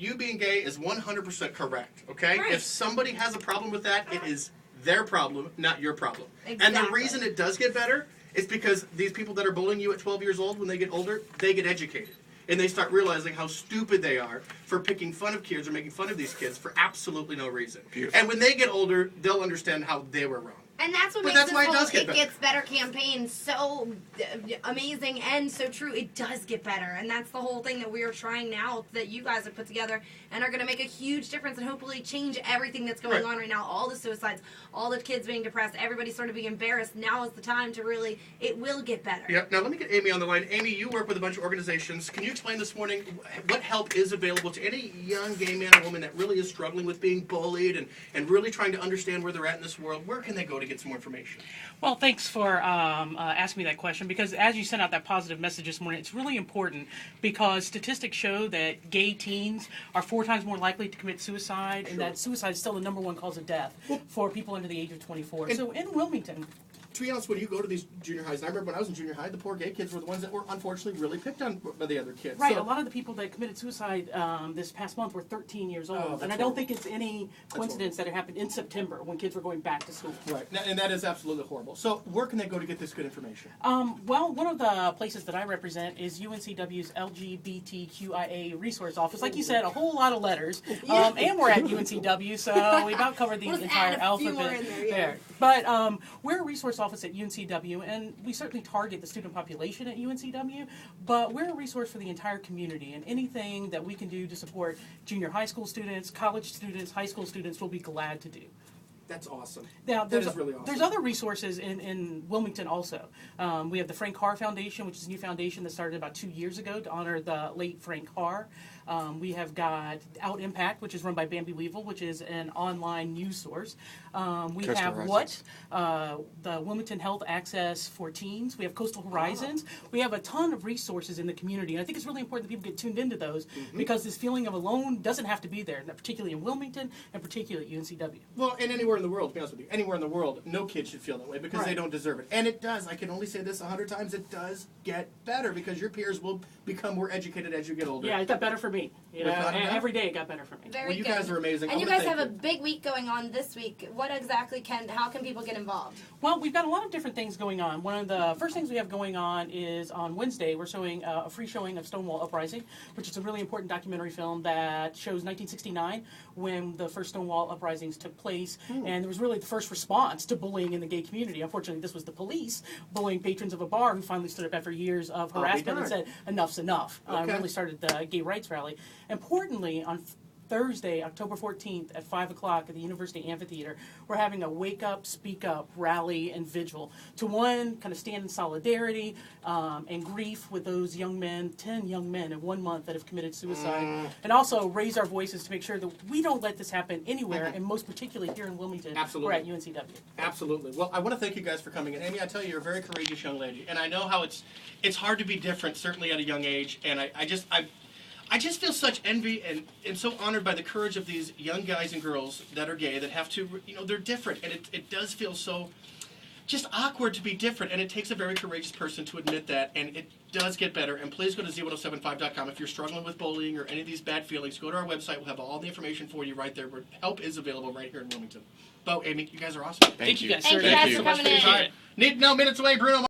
you being gay is 100% correct, okay? Right. If somebody has a problem with that, it is their problem, not your problem. Exactly. And the reason it does get better is because these people that are bullying you at 12 years old, when they get older, they get educated. And they start realizing how stupid they are for picking fun of kids or making fun of these kids for absolutely no reason. Beautiful. And when they get older, they'll understand how they were wrong. And that's what But makes that's this why it whole does get It better. Gets Better campaign so amazing and so true. It does get better. And that's the whole thing that we are trying now that you guys have put together and are going to make a huge difference and hopefully change everything that's going on right now. All the suicides, all the kids being depressed, everybody sort of being embarrassed. Now is the time to really, it will get better. Yep. Now let me get Amy on the line. Amy, you work with a bunch of organizations. Can you explain this morning what help is available to any young gay man or woman that really is struggling with being bullied and really trying to understand where they're at in this world? Where can they go to get some more information? Well, thanks for asking me that question, because as you sent out that positive message this morning, it's really important because statistics show that gay teens are 4 times more likely to commit suicide, and that suicide is still the #1 cause of death for people under the age of 24. So in Wilmington, To be honest, when you go to these junior highs, and I remember when I was in junior high, the poor gay kids were the ones that were unfortunately really picked on by the other kids. right, So, a lot of the people that committed suicide this past month were 13 years old, that's and I don't think it's any coincidence that it happened in September when kids were going back to school. right, and that is absolutely horrible. So where can they go to get this good information? Well, one of the places that I represent is UNCW's LGBTQIA Resource Office. Like you said, a whole lot of letters, and we're at UNCW, so we about covered the We'll entire add a few more alphabet in there. But we're a resource office at UNCW, and we certainly target the student population at UNCW, but we're a resource for the entire community, and anything that we can do to support junior high school students, college students, high school students, we'll be glad to do. That's awesome. Now, That is really awesome. There's other resources in Wilmington also. We have the Frank Carr Foundation, which is a new foundation that started about 2 years ago to honor the late Frank Carr. We have got Out Impact, which is run by Bambi Weevil, which is an online news source. We Coastal have Horizons. the Wilmington Health Access for Teens. We have Coastal Horizons. We have a ton of resources in the community, and I think it's really important that people get tuned into those because this feeling of alone doesn't have to be there, particularly in Wilmington and particularly at UNCW. Well, and anywhere in the world, to be honest with you, anywhere in the world, no kid should feel that way because they Right. don't deserve it. And it does. I can only say this 100 times. It does get better because your peers will become more educated as you get older. Yeah, it got better for me. You know, Without a doubt. every day it got better for me. Very Well, you good. guys are amazing. And I you wanna guys have thank a you. big week going on this week. What exactly how can people get involved? Well, we've got a lot of different things going on. One of the first things we have going on is on Wednesday, we're showing a free showing of Stonewall Uprising, which is a really important documentary film that shows 1969 when the first Stonewall Uprisings took place. And it was really the first response to bullying in the gay community. Unfortunately, this was the police bullying patrons of a bar who finally stood up after years of harassment and said, enough's enough. Okay. Really started the gay rights rally. Importantly, on Thursday, October 14th at 5 o'clock at the University Amphitheater, we're having a Wake Up, Speak Up rally and vigil to one, kind of stand in solidarity and grief with those young men, 10 young men in 1 month that have committed suicide, and also raise our voices to make sure that we don't let this happen anywhere, and most particularly here in Wilmington. Absolutely. We're at UNCW. Absolutely. Well, I want to thank you guys for coming in. Amy, I tell you, you're a very courageous young lady, and I know how it's hard to be different, certainly at a young age, and I just feel such envy and so honored by the courage of these young guys and girls that are gay that have to, they're different, and it does feel so just awkward to be different, and it takes a very courageous person to admit that, and it does get better. And please go to z1075.com if you're struggling with bullying or any of these bad feelings. Go to our website. We'll have all the information for you right there. Where help is available right here in Wilmington. Bo, Amy, you guys are awesome. Thank you guys. Thank you Thank guys you for so much coming in. for your time. Need no minutes away, Bruno.